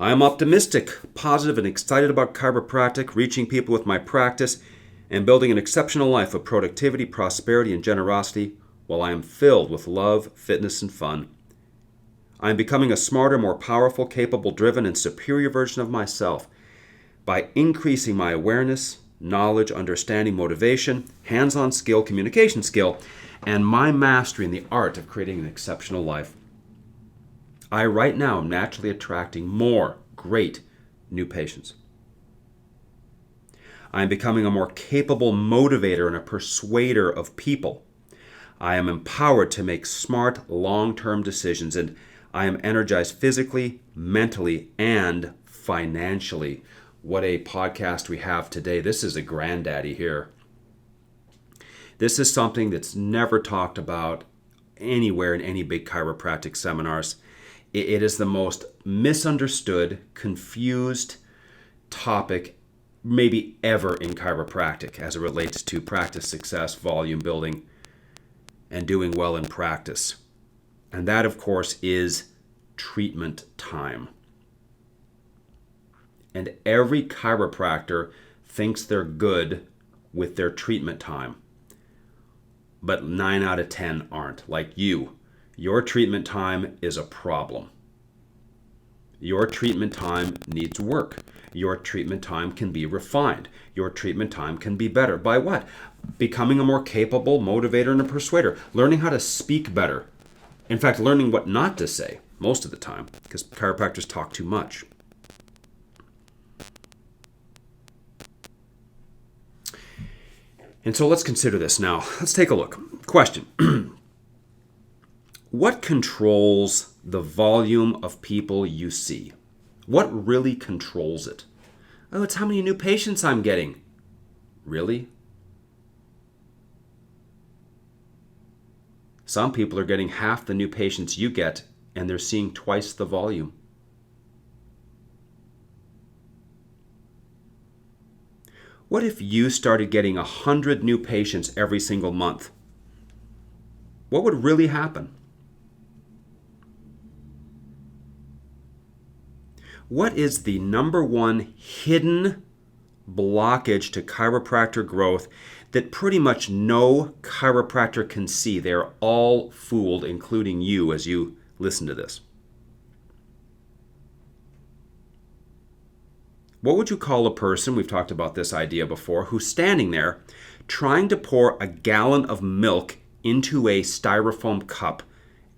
I'm optimistic, positive, and excited about chiropractic, reaching people with my practice, and building an exceptional life of productivity, prosperity, and generosity while I am filled with love, fitness, and fun. I am becoming a smarter, more powerful, capable, driven, and superior version of myself by increasing my awareness, knowledge, understanding, motivation, hands-on skill, communication skill, and my mastery in the art of creating an exceptional life. I right now am naturally attracting more great new patients. I am becoming a more capable motivator and a persuader of people. I am empowered to make smart, long-term decisions, and I am energized physically, mentally, and financially. What a podcast we have today. This is a granddaddy here. This is something that's never talked about anywhere in any big chiropractic seminars. It is the most misunderstood, confused topic maybe ever in chiropractic as it relates to practice success, volume building, and doing well in practice. And that, of course, is treatment time. And every chiropractor thinks they're good with their treatment time. But 9 out of 10 aren't. Like you. Your treatment time is a problem. Your treatment time needs work. Your treatment time can be refined. Your treatment time can be better. By what? Becoming a more capable motivator and a persuader. Learning how to speak better. In fact, learning what not to say most of the time, because chiropractors talk too much. And so let's consider this now. Let's take a look. Question. What controls the volume of people you see? What really controls it? Oh, it's how many new patients I'm getting. Really? Some people are getting half the new patients you get, and they're seeing twice the volume. What if you started getting 100 new patients every single month? What would really happen? What is the number one hidden blockage to chiropractor growth that pretty much no chiropractor can see? They're all fooled, including you as you listen to this. What would you call a person, we've talked about this idea before, who's standing there trying to pour a gallon of milk into a styrofoam cup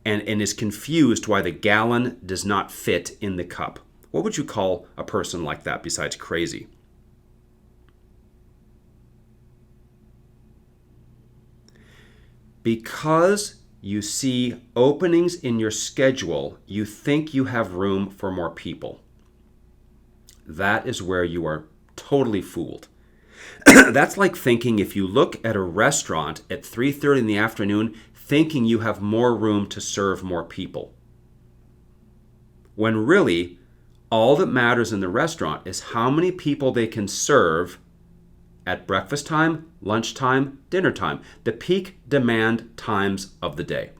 and is confused why the gallon does not fit in the cup? What would you call a person like that besides crazy? Because you see openings in your schedule, you think you have room for more people. That is where you are totally fooled. That's like thinking if you look at a restaurant at 3:30 in the afternoon, thinking you have more room to serve more people. When really, all that matters in the restaurant is how many people they can serve at breakfast time, lunchtime, dinner time, the peak demand times of the day.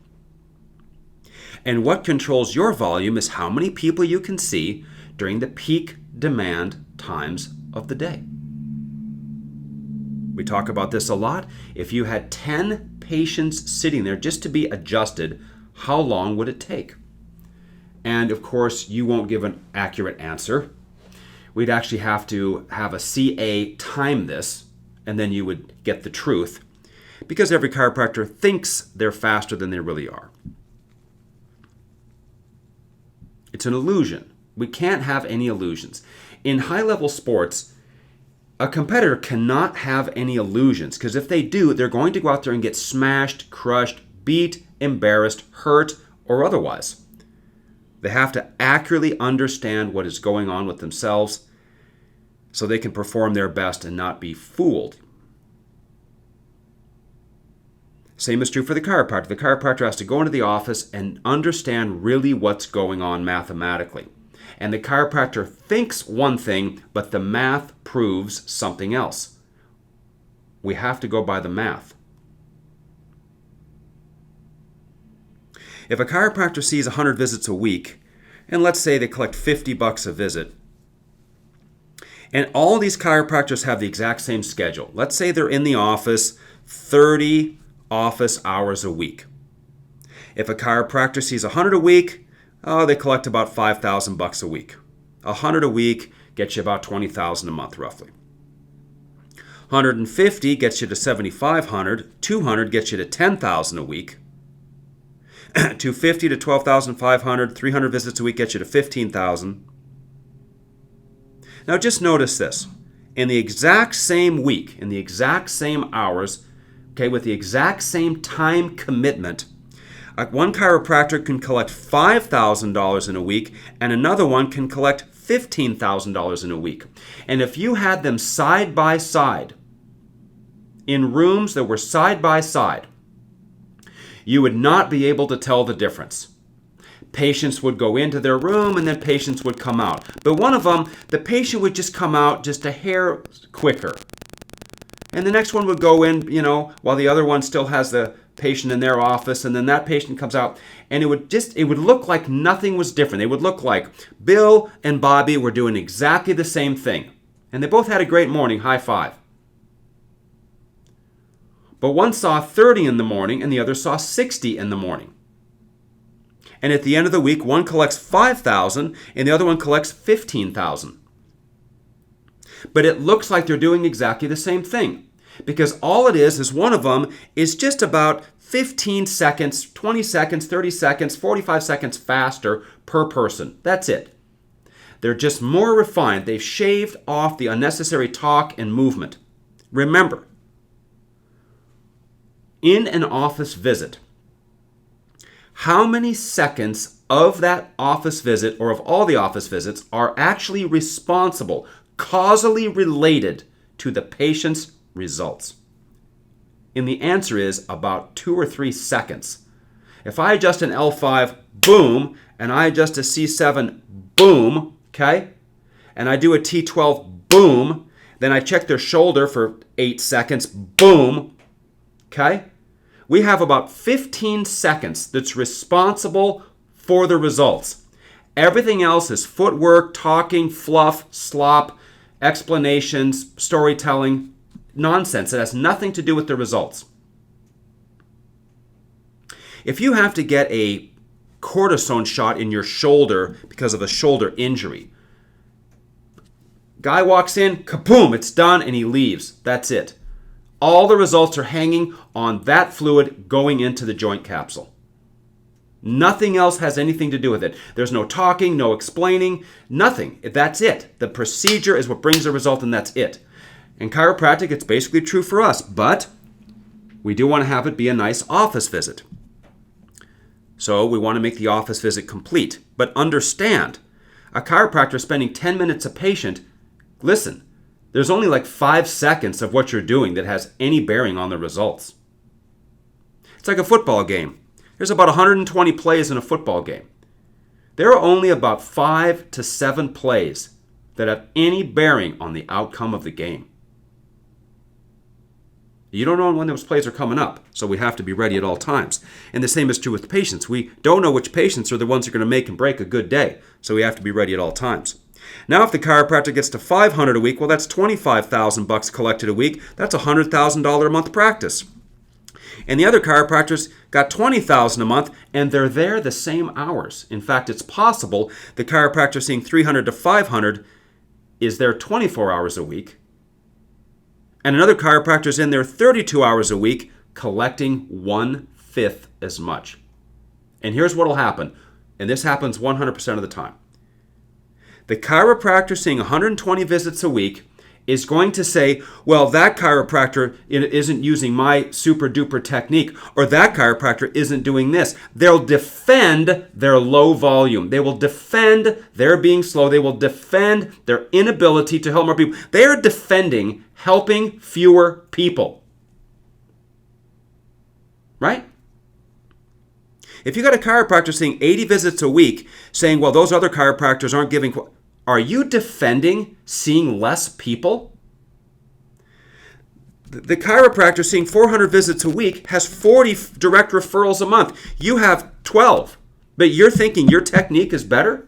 And what controls your volume is how many people you can see during the peak demand times of the day. We talk about this a lot. If you had 10 patients sitting there just to be adjusted, how long would it take? And of course, you won't give an accurate answer. We'd actually have to have a CA time this, and then you would get the truth, because every chiropractor thinks they're faster than they really are. It's an illusion. We can't have any illusions. In high-level sports, a competitor cannot have any illusions, because if they do, they're going to go out there and get smashed, crushed, beat, embarrassed, hurt, or otherwise. They have to accurately understand what is going on with themselves so they can perform their best and not be fooled. Same is true for the chiropractor. The chiropractor has to go into the office and understand really what's going on mathematically. And the chiropractor thinks one thing, but the math proves something else. We have to go by the math. If a chiropractor sees 100 visits a week, and let's say they collect $50 a visit, and all these chiropractors have the exact same schedule. Let's say they're in the office 30 office hours a week. If a chiropractor sees 100 a week, they collect about $5,000 a week. 100 a week gets you about $20,000 a month, roughly. 150 gets you to $7,500. 200 gets you to $10,000 a week. 250 to $12,500. 300 visits a week gets you to $15,000. Now just notice this. In the exact same week, in the exact same hours, okay, with the exact same time commitment, one chiropractor can collect $5,000 in a week, and another one can collect $15,000 in a week. And if you had them side by side, in rooms that were side by side, you would not be able to tell the difference. Patients would go into their room and then patients would come out. But one of them, the patient would just come out just a hair quicker. And the next one would go in, while the other one still has the patient in their office, and then that patient comes out, and it would look like nothing was different. They would look like Bill and Bobby were doing exactly the same thing. And they both had a great morning, high five. But one saw 30 in the morning and the other saw 60 in the morning. And at the end of the week, one collects $5,000 and the other one collects $15,000. But it looks like they're doing exactly the same thing. Because all it is one of them is just about 15 seconds, 20 seconds, 30 seconds, 45 seconds faster per person. That's it. They're just more refined. They've shaved off the unnecessary talk and movement. Remember, in an office visit, how many seconds of that office visit or of all the office visits are actually responsible, causally related to the patient's results? And the answer is about 2 or 3 seconds. If I adjust an L5, boom, and I adjust a C7, boom, okay? And I do a T12, boom, then I check their shoulder for 8 seconds, boom, okay? We have about 15 seconds that's responsible for the results. Everything else is footwork, talking, fluff, slop, explanations, storytelling, nonsense. It has nothing to do with the results. If you have to get a cortisone shot in your shoulder because of a shoulder injury, guy walks in, kaboom, it's done, and he leaves. That's it. All the results are hanging on that fluid going into the joint capsule. Nothing else has anything to do with it. There's no talking, no explaining, nothing. That's it. The procedure is what brings the result, and that's it. In chiropractic, it's basically true for us, but we do want to have it be a nice office visit. So we want to make the office visit complete. But understand, a chiropractor spending 10 minutes a patient, listen, there's only like 5 seconds of what you're doing that has any bearing on the results. It's like a football game. There's about 120 plays in a football game. There are only about 5 to 7 plays that have any bearing on the outcome of the game. You don't know when those plays are coming up, so we have to be ready at all times. And the same is true with patients. We don't know which patients are the ones that are going to make and break a good day, so we have to be ready at all times. Now, if the chiropractor gets to $500 a week, well, that's $25,000 collected a week. That's $100,000 a month practice. And the other chiropractors got $20,000 a month, and they're there the same hours. In fact, it's possible the chiropractor seeing $300 to $500 is there 24 hours a week, and another chiropractor's in there 32 hours a week, collecting 1/5 as much. And here's what will happen, and this happens 100% of the time. The chiropractor seeing 120 visits a week is going to say, well, that chiropractor isn't using my super duper technique, or that chiropractor isn't doing this. They'll defend their low volume. They will defend their being slow. They will defend their inability to help more people. They are defending helping fewer people. Right? If you got a chiropractor seeing 80 visits a week saying, well, those other chiropractors aren't giving, are you defending seeing less people? The chiropractor seeing 400 visits a week has 40 direct referrals a month. You have 12, but you're thinking your technique is better?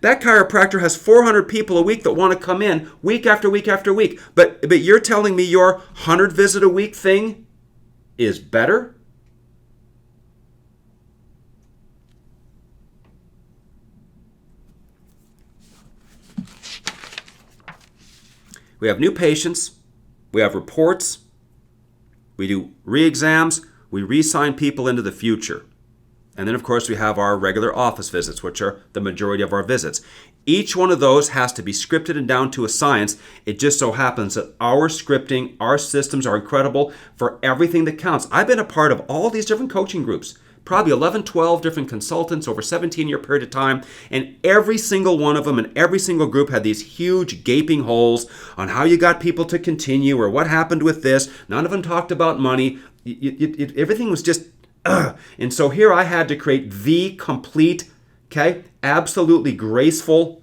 That chiropractor has 400 people a week that want to come in week after week after week. But you're telling me your 100 visit a week thing is better? We have new patients, we have reports, we do re-exams, we re-sign people into the future. And then, of course, we have our regular office visits, which are the majority of our visits. Each one of those has to be scripted and down to a science. It just so happens that our scripting, our systems are incredible for everything that counts. I've been a part of all these different coaching groups, probably 11, 12 different consultants over a 17-year period of time, and every single one of them and every single group had these huge gaping holes on how you got people to continue or what happened with this. None of them talked about money. Everything was just, And so here I had to create the complete, absolutely graceful,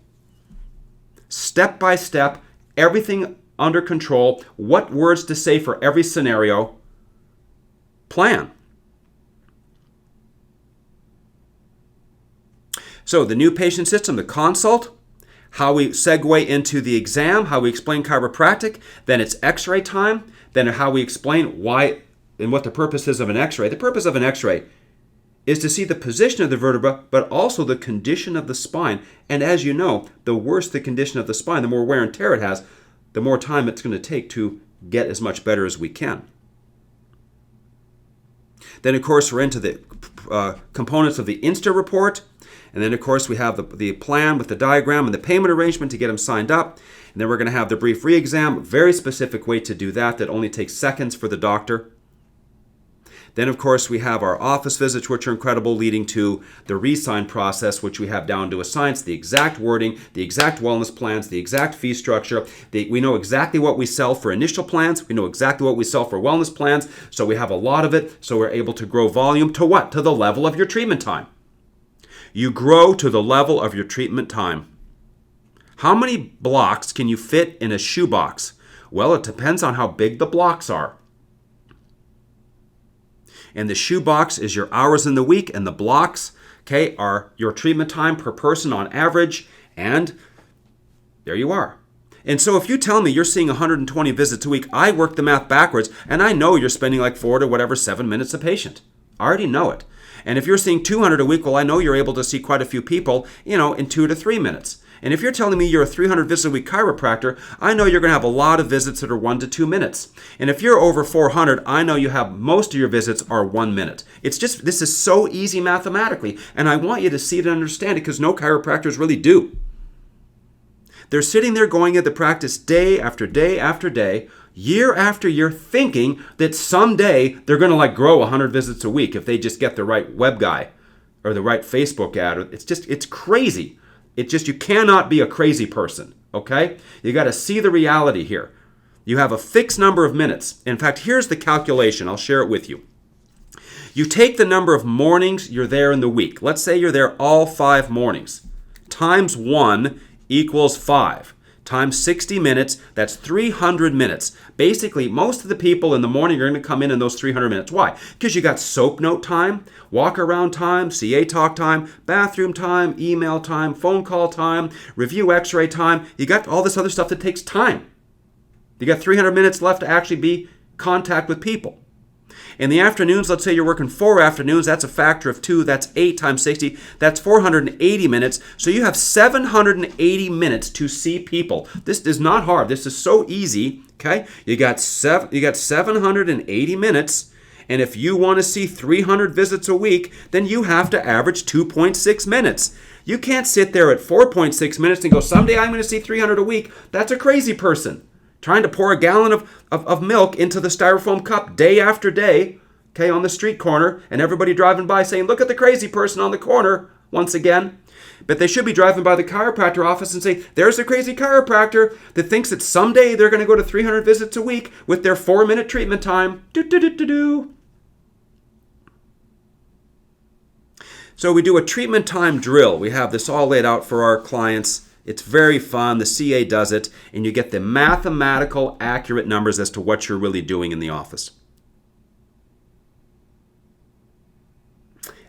step-by-step, everything under control, what words to say for every scenario plan. So the new patient system, the consult, how we segue into the exam, how we explain chiropractic, then it's x-ray time, then how we explain why and what the purpose is of an x-ray. The purpose of an x-ray is to see the position of the vertebra, but also the condition of the spine. And as you know, the worse the condition of the spine, the more wear and tear it has, the more time it's going to take to get as much better as we can. Then, of course, we're into the components of the Insta report. And then, of course, we have the plan with the diagram and the payment arrangement to get them signed up. And then we're going to have the brief re-exam, very specific way to do that only takes seconds for the doctor. Then, of course, we have our office visits, which are incredible, leading to the re-sign process, which we have down to a science, the exact wording, the exact wellness plans, the exact fee structure. We know exactly what we sell for initial plans. We know exactly what we sell for wellness plans. So we have a lot of it. So we're able to grow volume to what? To the level of your treatment time. You grow to the level of your treatment time. How many blocks can you fit in a shoebox? Well, it depends on how big the blocks are. And the shoebox is your hours in the week, and the blocks, are your treatment time per person on average, and there you are. And so if you tell me you're seeing 120 visits a week, I work the math backwards, and I know you're spending like 4 to 7 minutes a patient. I already know it. And if you're seeing 200 a week, well, I know you're able to see quite a few people, in 2 to 3 minutes. And if you're telling me you're a 300 visit a week chiropractor, I know you're going to have a lot of visits that are 1 to 2 minutes. And if you're over 400, I know you have most of your visits are 1 minute. It's just, this is so easy mathematically. And I want you to see it and understand it because no chiropractors really do. They're sitting there going at the practice day after day after day, year after year, thinking that someday they're going to grow 100 visits a week if they just get the right web guy or the right Facebook ad. It's crazy. You cannot be a crazy person, okay? You got to see the reality here. You have a fixed number of minutes. In fact, here's the calculation. I'll share it with you. You take the number of mornings you're there in the week. Let's say you're there all 5 mornings. Times 1 equals 5. Times 60 minutes, that's 300 minutes. Basically, most of the people in the morning are going to come in those 300 minutes. Why? Because you got soap note time, walk around time, CA talk time, bathroom time, email time, phone call time, review x-ray time. You got all this other stuff that takes time. You got 300 minutes left to actually be contact with people. In the afternoons, let's say you're working 4 afternoons, that's a factor of 2, that's 8 times 60, that's 480 minutes. So you have 780 minutes to see people. This is not hard. This is so easy, okay? You got 780 minutes, and if you want to see 300 visits a week, then you have to average 2.6 minutes. You can't sit there at 4.6 minutes and go, someday I'm going to see 300 a week. That's a crazy person. Trying to pour a gallon of milk into the styrofoam cup day after day, on the street corner, and everybody driving by saying, look at the crazy person on the corner, once again. But they should be driving by the chiropractor office and say, there's a crazy chiropractor that thinks that someday they're going to go to 300 visits a week with their 4-minute treatment time. So we do a treatment time drill. We have this all laid out for our clients. It's very fun. The CA does it, and you get the mathematical accurate numbers as to what you're really doing in the office.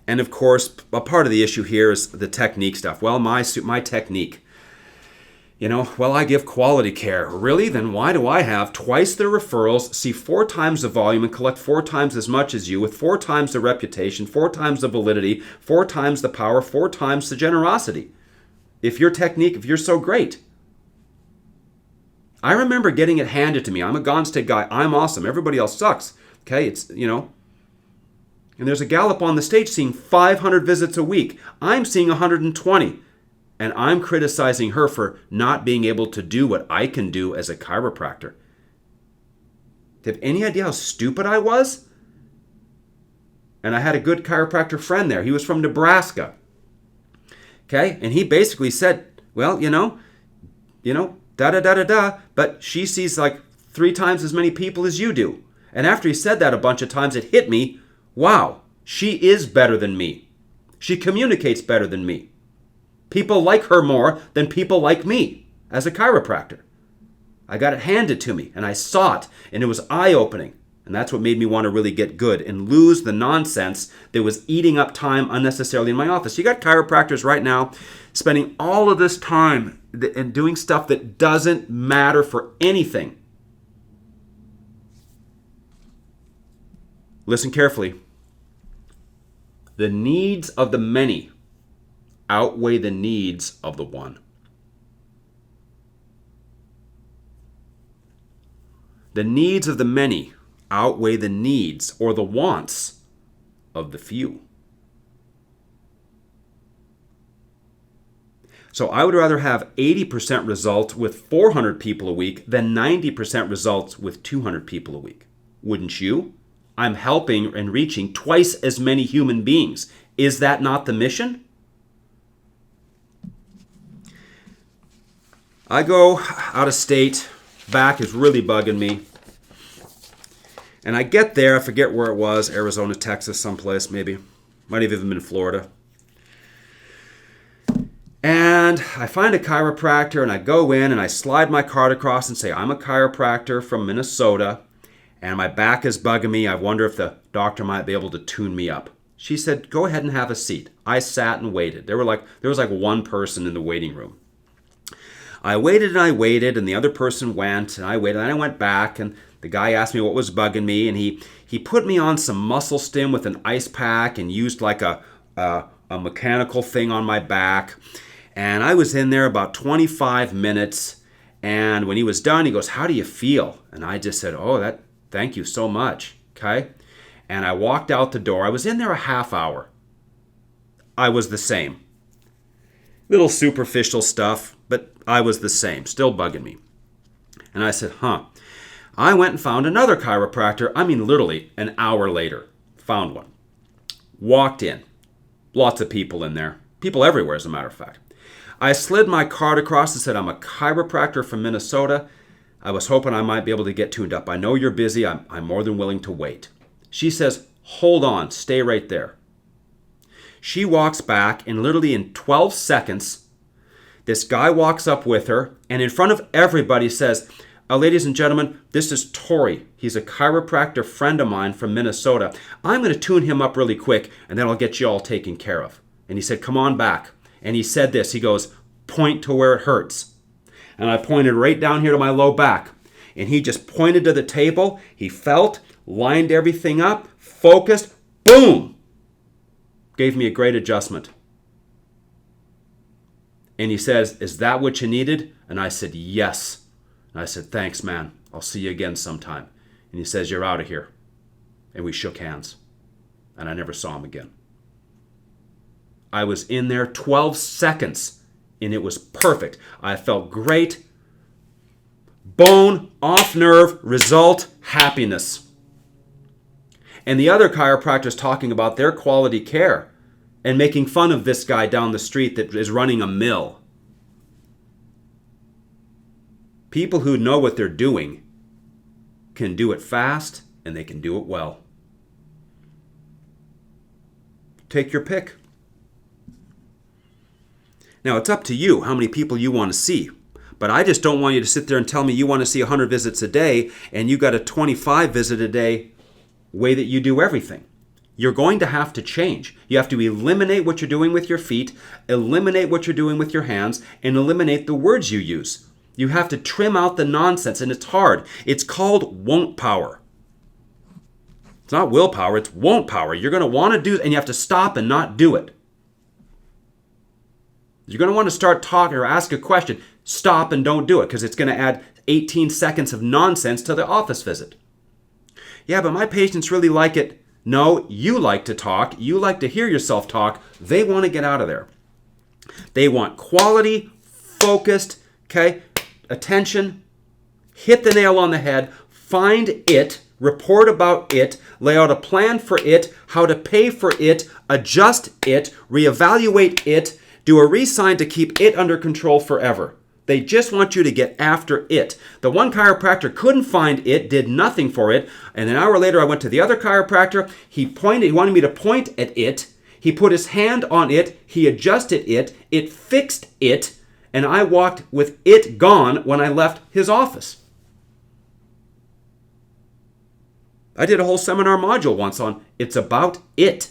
And of course, a part of the issue here is the technique stuff. Well, my technique. I give quality care. Really? Then why do I have twice the referrals, see 4 times the volume, and collect 4 times as much as you with 4 times the reputation, 4 times the validity, 4 times the power, 4 times the generosity? If you're so great. I remember getting it handed to me. I'm a Gone State guy. I'm awesome. Everybody else sucks. Okay, and there's a gal up on the stage seeing 500 visits a week. I'm seeing 120. And I'm criticizing her for not being able to do what I can do as a chiropractor. Do you have any idea how stupid I was? And I had a good chiropractor friend there. He was from Nebraska. Okay? And he basically said, well, da-da-da-da-da, but she sees like 3 times as many people as you do. And after he said that a bunch of times, it hit me, wow, she is better than me. She communicates better than me. People like her more than people like me as a chiropractor. I got it handed to me, and I saw it, and it was eye-opening. And that's what made me want to really get good and lose the nonsense that was eating up time unnecessarily in my office. You got chiropractors right now spending all of this time and doing stuff that doesn't matter for anything. Listen carefully. The needs of the many outweigh the needs of the one. The needs of the many outweigh the needs or the wants of the few. So I would rather have 80% results with 400 people a week than 90% results with 200 people a week. Wouldn't you? I'm helping and reaching twice as many human beings. Is that not the mission? I go out of state. Back is really bugging me. And I get there, I forget where it was, Arizona, Texas, someplace maybe. Might have even been Florida. And I find a chiropractor and I go in and I slide my card across and say, I'm a chiropractor from Minnesota and my back is bugging me. I wonder if the doctor might be able to tune me up. She said, go ahead and have a seat. I sat and waited. There was like one person in the waiting room. I waited and the other person went and I waited and I went back and the guy asked me what was bugging me and he put me on some muscle stim with an ice pack and used like a mechanical thing on my back. And I was in there about 25 minutes and when he was done, he goes, how do you feel? And I just said, thank you so much. Okay. And I walked out the door. I was in there a half hour. I was the same. Little superficial stuff, but I was the same, still bugging me. And I said, I went and found another chiropractor. I mean, literally an hour later, found one. Walked in. Lots of people in there. People everywhere, as a matter of fact. I slid my card across and said, I'm a chiropractor from Minnesota. I was hoping I might be able to get tuned up. I know you're busy. I'm more than willing to wait. She says, hold on, stay right there. She walks back and literally in 12 seconds, this guy walks up with her and in front of everybody says, ladies and gentlemen, this is Tory. He's a chiropractor friend of mine from Minnesota. I'm going to tune him up really quick and then I'll get you all taken care of. And he said, come on back. And he said this, he goes, point to where it hurts. And I pointed right down here to my low back. And he just pointed to the table. He felt, lined everything up, focused, boom! Gave me a great adjustment. And he says, is that what you needed? And I said, yes. And I said, thanks, man. I'll see you again sometime. And he says, you're out of here. And we shook hands. And I never saw him again. I was in there 12 seconds, and it was perfect. I felt great. Bone, off nerve, result, happiness. And the other chiropractors talking about their quality care and making fun of this guy down the street that is running a mill. People who know what they're doing can do it fast and they can do it well. Take your pick. Now, it's up to you how many people you want to see. But I just don't want you to sit there and tell me you want to see 100 visits a day and you got a 25 visit a day way that you do everything. you're going to have to change. You have to eliminate what you're doing with your feet, eliminate what you're doing with your hands, and eliminate the words you use. You have to trim out the nonsense, and it's hard. It's called won't power. It's not willpower, it's won't power. You're going to want to do it, and you have to stop and not do it. You're going to want to start talking or ask a question. Stop and don't do it, because it's going to add 18 seconds of nonsense to the office visit. Yeah, but my patients really like it. No, you like to talk. You like to hear yourself talk. They want to get out of there. They want quality, focused, attention, hit the nail on the head, find it, report about it, lay out a plan for it, how to pay for it, adjust it, reevaluate it, do a re-sign to keep it under control forever. They just want you to get after it. The one chiropractor couldn't find it, did nothing for it, and an hour later I went to the other chiropractor. He wanted me to point at it. He put his hand on it. He adjusted it. It fixed it, and I walked with it gone when I left his office. I did a whole seminar module once on it's about it.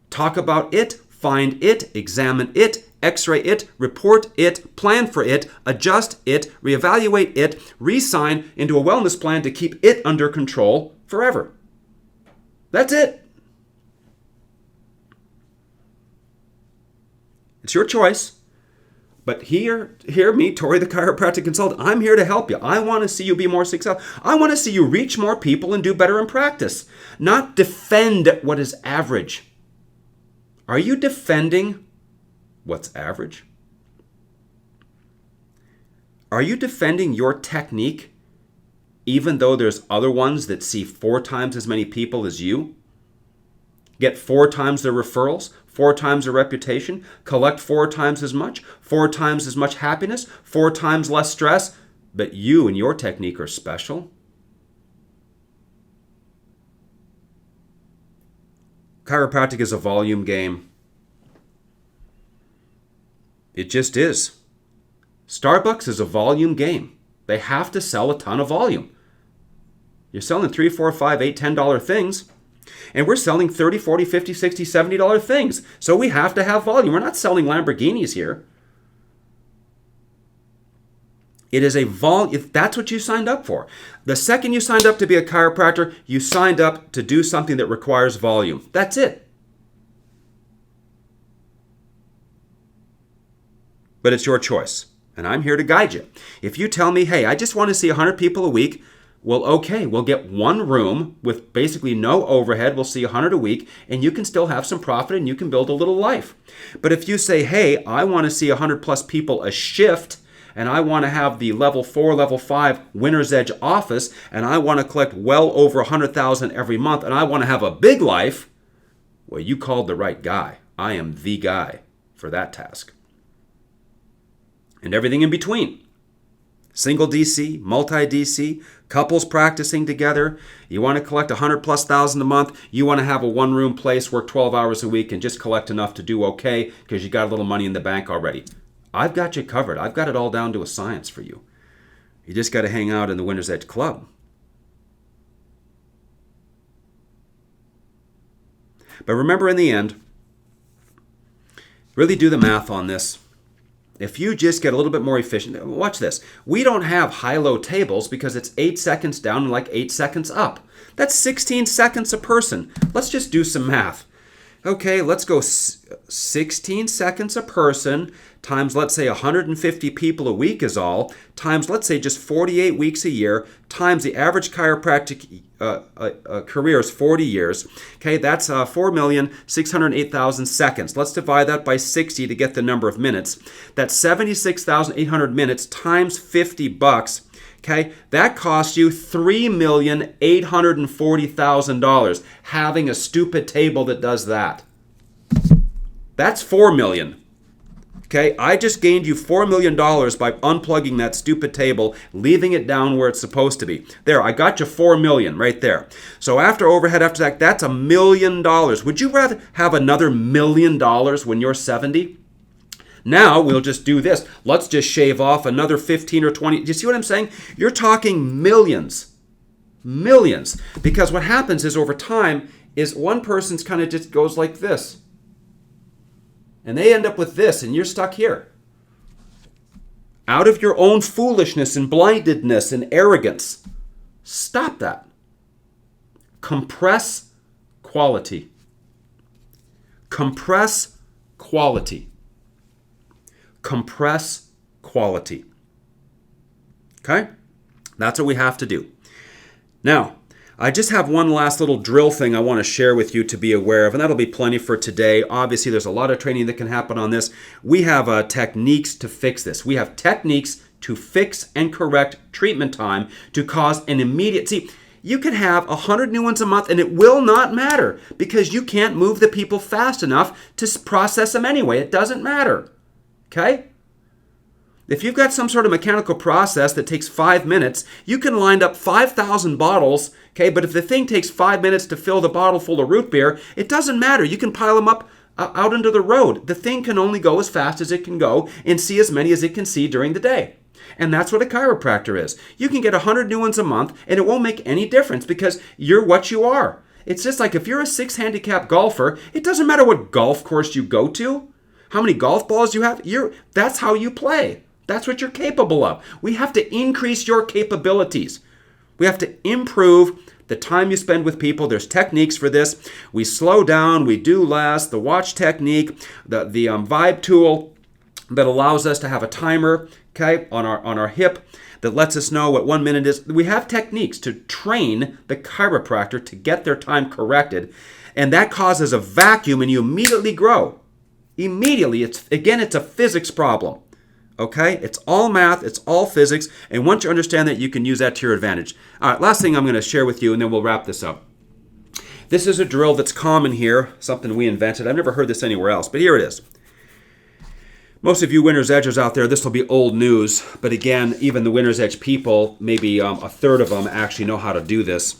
Talk about it, find it, examine it, x-ray it, report it, plan for it, adjust it, reevaluate it, re-sign into a wellness plan to keep it under control forever. That's it. It's your choice. But hear me, Tory the chiropractic consultant. I'm here to help you. I want to see you be more successful. I want to see you reach more people and do better in practice, not defend what is average. Are you defending what's average? Are you defending your technique even though there's other ones that see 4 times as many people as you? Get 4 times their referrals, 4 times their reputation, collect 4 times as much happiness, 4 times less stress, but you and your technique are special? Chiropractic is a volume game. It just is. Starbucks is a volume game. They have to sell a ton of volume. You're selling $3, $4, $5, $8, $10 things, and we're selling $30, $40, $50, $60, $70 things. So we have to have volume. We're not selling Lamborghinis here. It is a volume. That's what you signed up for. The second you signed up to be a chiropractor, you signed up to do something that requires volume. That's it. But it's your choice, and I'm here to guide you. If you tell me, hey, I just want to see 100 people a week, well, okay, we'll get one room with basically no overhead. We'll see 100 a week, and you can still have some profit, and you can build a little life. But if you say, hey, I want to see 100 plus people a shift, and I want to have the level 4, level 5 winner's edge office, and I want to collect well over 100,000 every month, and I want to have a big life, well, you called the right guy. I am the guy for that task. And everything in between. Single DC, multi-DC, couples practicing together. You want to collect 100,000+ a month. You want to have a one-room place, work 12 hours a week, and just collect enough to do okay because you got a little money in the bank already. I've got you covered. I've got it all down to a science for you. You just got to hang out in the Winner's Edge Club. But remember, in the end, really do the math on this. If you just get a little bit more efficient, watch this. We don't have high-low tables because it's 8 seconds down and like 8 seconds up. That's 16 seconds a person. Let's just do some math. Okay, let's go 16 seconds a person times, let's say, 150 people a week is all, times, let's say, just 48 weeks a year, times the average chiropractic career is 40 years. Okay, that's 4,608,000 seconds. Let's divide that by 60 to get the number of minutes. That's 76,800 minutes times $50. Okay, that costs you $3,840,000 having a stupid table that does that. That's $4 million. Okay, I just gained you $4 million by unplugging that stupid table, leaving it down where it's supposed to be. There, I got you $4 million right there. So after overhead, after that, that's $1 million. Would you rather have another $1 million when you're 70? Now we'll just do this. Let's just shave off another 15 or 20. Do you see what I'm saying? You're talking millions. Millions. Because what happens is over time, is one person's kind of just goes like this. And they end up with this, and you're stuck here. Out of your own foolishness and blindedness and arrogance, stop that. Compress quality. Compress quality. Compress quality. Okay? That's what we have to do. Now, I just have one last little drill thing I want to share with you to be aware of, and that'll be plenty for today. Obviously, there's a lot of training that can happen on this. We have techniques to fix this. We have techniques to fix and correct treatment time to cause an immediate... See, you could have 100 new ones a month and it will not matter because you can't move the people fast enough to process them anyway. It doesn't matter. Okay? If you've got some sort of mechanical process that takes 5 minutes, you can line up 5,000 bottles, okay? But if the thing takes 5 minutes to fill the bottle full of root beer, it doesn't matter. You can pile them up out into the road. The thing can only go as fast as it can go and see as many as it can see during the day. And that's what a chiropractor is. You can get 100 new ones a month and it won't make any difference because you're what you are. It's just like if you're a 6 handicap golfer, it doesn't matter what golf course you go to, how many golf balls you have, that's how you play. That's what you're capable of. We have to increase your capabilities. We have to improve the time you spend with people. There's techniques for this. We slow down, we do less, the watch technique, the vibe tool that allows us to have a timer, okay, on our hip that lets us know what 1 minute is. We have techniques to train the chiropractor to get their time corrected, and that causes a vacuum and you immediately grow. Immediately. It's a physics problem. Okay? It's all math, it's all physics, and once you understand that, you can use that to your advantage. All right, last thing I'm going to share with you, and then we'll wrap this up. This is a drill that's common here, something we invented. I've never heard this anywhere else, but here it is. Most of you Winner's Edgers out there, this will be old news, but again, even the Winner's Edge people, maybe a third of them actually know how to do this.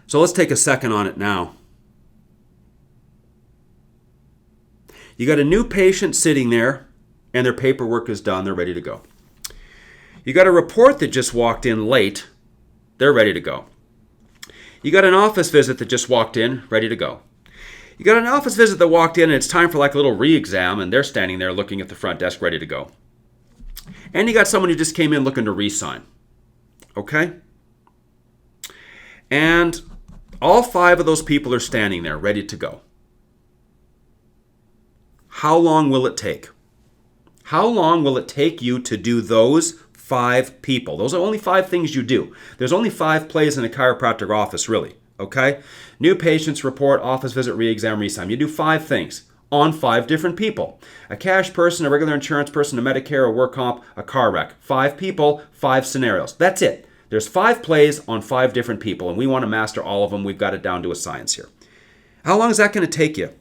So let's take a second on it now. You got a new patient sitting there, and their paperwork is done. They're ready to go. You got a report that just walked in late. They're ready to go. You got an office visit that just walked in, ready to go. You got an office visit that walked in, and it's time for like a little re-exam, and they're standing there looking at the front desk, ready to go. And you got someone who just came in looking to re-sign. Okay? And all 5 of those people are standing there, ready to go. How long will it take? How long will it take you to do those 5 people? Those are only 5 things you do. There's only 5 plays in a chiropractic office, really. Okay? New patients report, office visit, re-exam, re-sign. You do 5 things on 5 different people. A cash person, a regular insurance person, a Medicare, a work comp, a car wreck. 5 people, 5 scenarios. That's it. There's 5 plays on 5 different people, and we want to master all of them. We've got it down to a science here. How long is that going to take you?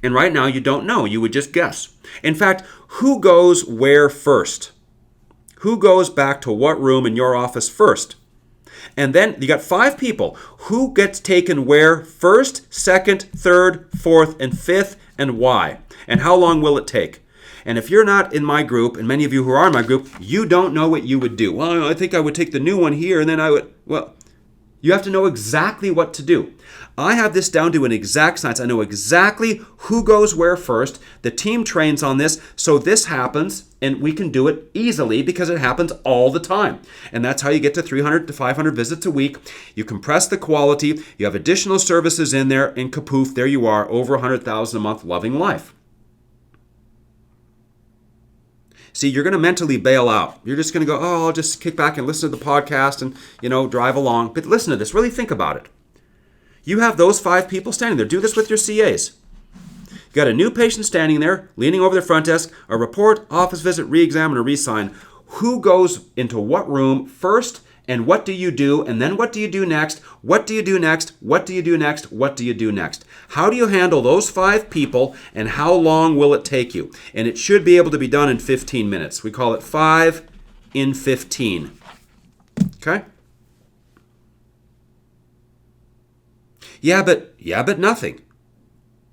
And right now, you don't know. You would just guess. In fact, who goes where first? Who goes back to what room in your office first? And then you got 5 people. Who gets taken where first, second, third, fourth, and fifth, and why? And how long will it take? And if you're not in my group, and many of you who are in my group, you don't know what you would do. Well, I think I would take the new one here, and then I would, well, you have to know exactly what to do. I have this down to an exact science. I know exactly who goes where first. The team trains on this, so this happens, and we can do it easily because it happens all the time. And that's how you get to 300 to 500 visits a week. You compress the quality. You have additional services in there, and kapoof, there you are, over 100,000 a month, loving life. See, you're going to mentally bail out. You're just going to go, oh, I'll just kick back and listen to the podcast and, drive along. But listen to this. Really think about it. You have those 5 people standing there. Do this with your CAs. You got a new patient standing there, leaning over the front desk, a report, office visit, re-exam, and a re-sign. Who goes into what room first, and what do you do, and then what do you do next? What do you do next? What do you do next? What do you do next? How do you handle those 5 people, and how long will it take you? And it should be able to be done in 15 minutes. We call it 5 in 15. Okay? Yeah, but nothing.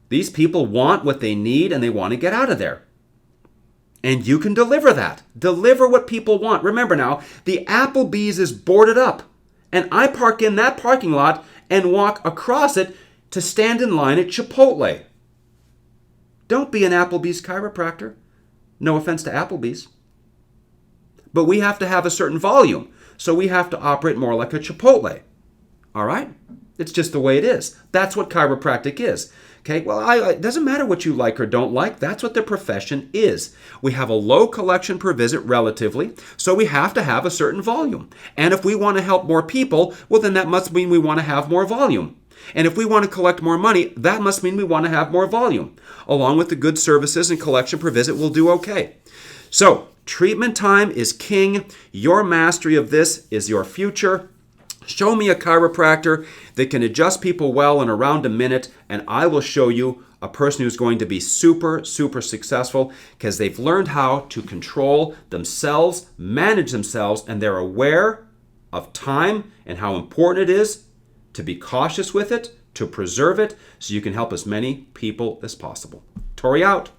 These people want what they need, and they want to get out of there. And you can deliver that. Deliver what people want. Remember now, the Applebee's is boarded up. And I park in that parking lot and walk across it to stand in line at Chipotle. Don't be an Applebee's chiropractor. No offense to Applebee's. But we have to have a certain volume, so we have to operate more like a Chipotle. All right? It's just the way it is. That's what chiropractic is. Okay, well, it doesn't matter what you like or don't like. That's what the profession is. We have a low collection per visit relatively, so we have to have a certain volume. And if we want to help more people, well, then that must mean we want to have more volume. And if we want to collect more money, that must mean we want to have more volume. Along with the good services and collection per visit, we'll do okay. So, treatment time is king. Your mastery of this is your future. Show me a chiropractor that can adjust people well in around a minute, and I will show you a person who's going to be super, super successful because they've learned how to control themselves, manage themselves, and they're aware of time and how important it is to be cautious with it, to preserve it, so you can help as many people as possible. Tory out.